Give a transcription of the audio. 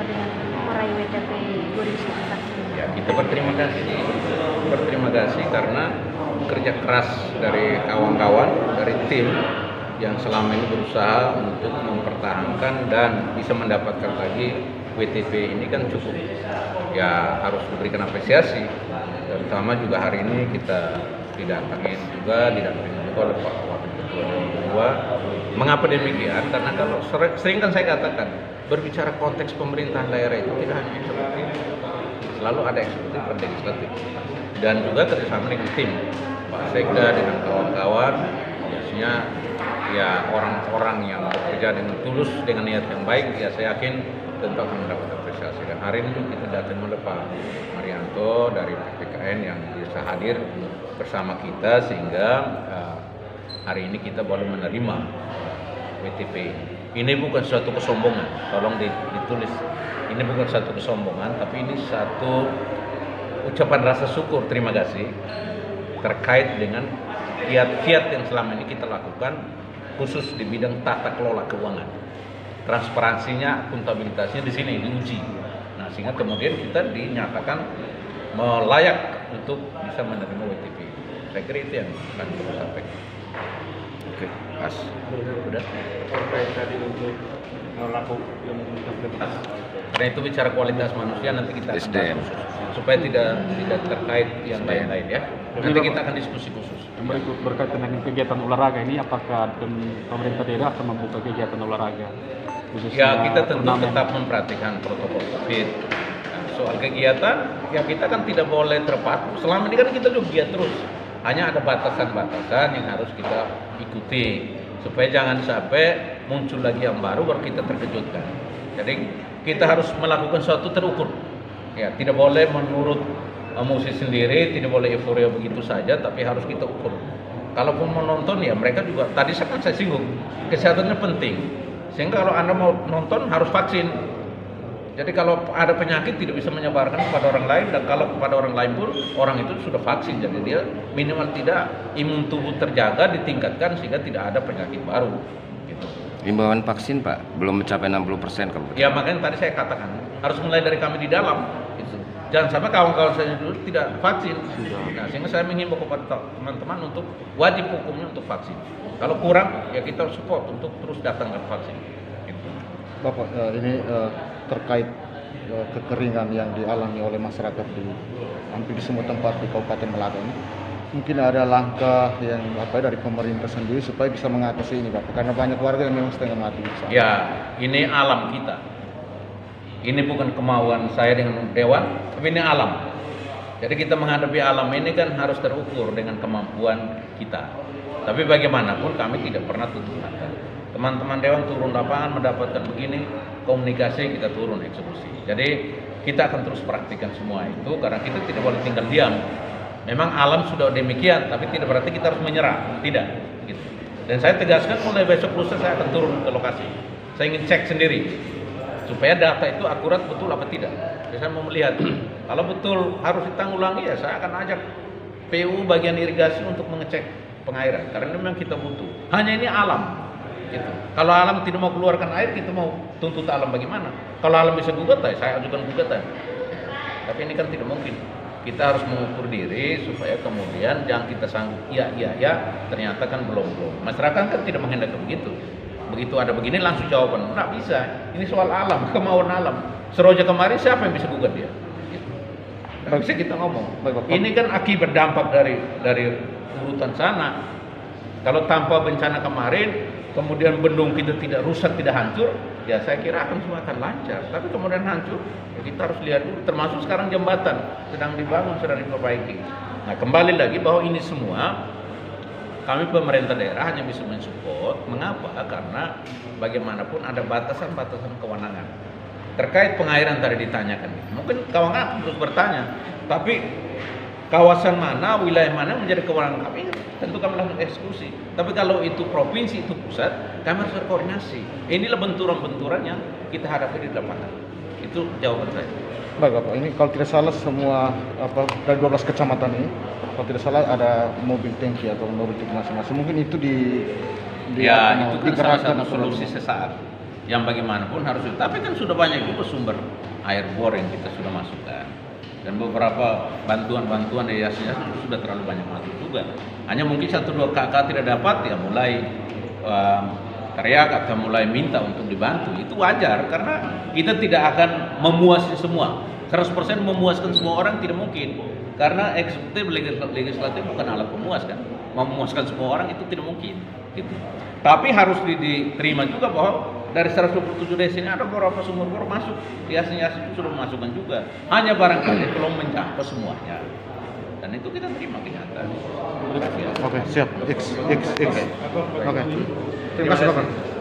dengan meraih WTP 2019? Ya, kita berterima kasih karena kerja keras dari kawan-kawan, dari tim yang selama ini berusaha untuk mempertahankan dan bisa mendapatkan lagi WTP ini kan cukup. Ya harus diberikan apresiasi. Terutama juga hari ini kita didatangi juga oleh Pak Wakil Ketua Dewan Kedua. Mengapa demikian? Karena kalau sering kan saya katakan berbicara konteks pemerintahan daerah itu tidak hanya eksekutif, selalu ada eksekutif dan legislatif, dan juga kerjasama dengan tim Pak Sekda dengan kawan-kawan, biasanya ya orang-orang yang bekerja dengan tulus dengan niat yang baik, ya saya yakin tentu akan mendapat apresiasi. Dan hari ini kita datang oleh Pak Marianto dari PPKN yang bisa hadir bersama kita sehingga hari ini kita boleh menerima WTP. Ini bukan suatu kesombongan, tolong ditulis. Ini bukan satu kesombongan, tapi ini satu ucapan rasa syukur, terima kasih terkait dengan kiat-kiat yang selama ini kita lakukan, khusus di bidang tata kelola keuangan. Transparansinya, akuntabilitasnya di sini diuji. Nah, sehingga kemudian kita dinyatakan layak untuk bisa menerima WTP. Saya kira itu yang akan kita sampaikan. Oke, Mas. Sudah. Terkait tadi untuk melakukan implementasi. Karena itu bicara kualitas manusia nanti kita akan SDM. bahas khusus, supaya tidak terkait yang lain-lain ya. Nanti kita akan diskusi khusus. Berikut berkaitan dengan kegiatan olahraga ini, apakah pemerintah daerah akan membuka kegiatan olahraga? Ya, kita tentu tetap memperhatikan protokol COVID. Nah, soal kegiatan, ya kita kan tidak boleh terpaku. Selama ini kan kita juga giat terus. Hanya ada batasan-batasan yang harus kita ikuti supaya jangan sampai muncul lagi yang baru kita terkejutkan. Jadi kita harus melakukan sesuatu terukur. Ya, tidak boleh menurut emosi sendiri, tidak boleh euforia begitu saja, tapi harus kita ukur. Kalaupun menonton ya mereka juga tadi saya singgung, kesehatannya penting. Sehingga kalau Anda mau nonton harus vaksin. Jadi kalau ada penyakit tidak bisa menyebarkan kepada orang lain, dan kalau kepada orang lain pun orang itu sudah vaksin, jadi dia minimal tidak imun tubuh terjaga, ditingkatkan sehingga tidak ada penyakit baru. Gitu. Himbauan vaksin Pak belum mencapai 60% kabupaten. Ya makanya tadi saya katakan harus mulai dari kami di dalam. Gitu. Jangan sampai kawan-kawan saya dulu tidak vaksin. Nah, sehingga saya menghimbau kepada teman-teman untuk wajib hukumnya untuk vaksin. Kalau kurang ya kita support untuk terus datang ke vaksin. Gitu. Bapak, ini terkait kekeringan yang dialami oleh masyarakat di hampir di semua tempat di Kabupaten Melaka ini, mungkin ada langkah yang dari pemerintah sendiri supaya bisa mengatasi ini, Bapak, karena banyak warga yang memang setengah mati. Ya, ini alam kita. Ini bukan kemauan saya dengan dewan, tapi ini alam. Jadi kita menghadapi alam ini kan harus terukur dengan kemampuan kita. Tapi bagaimanapun kami tidak pernah tutup mata. Teman-teman dewan turun lapangan mendapatkan begini, komunikasi kita turun eksekusi. Jadi kita akan terus praktikkan semua itu karena kita tidak boleh tinggal diam. Memang alam sudah demikian, tapi tidak berarti kita harus menyerah, tidak. Gitu. Dan saya tegaskan mulai besok lusa saya akan turun ke lokasi. Saya ingin cek sendiri supaya data itu akurat betul apa tidak. Jadi saya mau melihat kalau betul harus ditanggulangi ya saya akan ajak PU bagian irigasi untuk mengecek pengairan karena memang kita butuh. Hanya ini alam. Gitu. Kalau alam tidak mau keluarkan air, kita mau tuntut alam bagaimana? Kalau alam bisa gugat, saya ajukan gugatan. Tapi ini kan tidak mungkin. Kita harus mengukur diri supaya kemudian jangan kita sanggup ya, ternyata kan belum. Masyarakat kan tidak menghendaki begitu. Begitu ada begini langsung jawaban, nggak bisa. Ini soal alam, kemauan alam. Seroja kemarin siapa yang bisa gugat dia? Gitu. Nggak bisa kita ngomong. Ini kan akibat dampak dari urutan sana. Kalau tanpa bencana kemarin, kemudian bendung kita tidak rusak, tidak hancur, ya saya kira akan semua akan lancar. Tapi kemudian hancur, ya kita harus lihat dulu. Termasuk sekarang jembatan sedang dibangun, sedang diperbaiki. Nah, kembali lagi bahwa ini semua kami pemerintah daerah hanya bisa mensupport. Mengapa? Karena bagaimanapun ada batasan-batasan kewenangan. Terkait pengairan tadi ditanyakan, mungkin kawan-kawan terus bertanya, tapi kawasan mana, wilayah mana menjadi kewenangan kami, tentu kami lakukan eksekusi. Tapi kalau itu provinsi, itu pusat, kami harus berkoordinasi. Inilah benturan-benturan yang kita hadapi di lapangan. Itu jawaban saya. Baik, Bapak, ini kalau tidak salah semua dari 12 kecamatan ini, kalau tidak salah ada mobil tangki atau mobil truk masing-masing. Mungkin itu itu kan salah satu solusi sesaat. yang bagaimanapun harus. Tapi kan sudah banyak juga sumber air bor yang kita sudah masukkan, dan beberapa bantuan dari yayasan itu sudah terlalu banyak masuk juga. Hanya mungkin 1-2 kakak tidak dapat, ya mulai teriak atau mulai minta untuk dibantu. Itu wajar karena kita tidak akan memuaskan semua. 100% memuaskan semua orang tidak mungkin. Karena eksekutif legislatif bukan alat pemuas kan. Memuaskan semua orang itu tidak mungkin. Gitu. Tapi harus diterima juga bahwa dari 127 desa ini ada beberapa sumur bor masuk. Yayasan itu sudah memasukkan juga. Hanya barangkali belum mencapai semuanya. Dan itu kita terima kenyataan. Oke, siap. X. Oke. Terima kasih Bapak.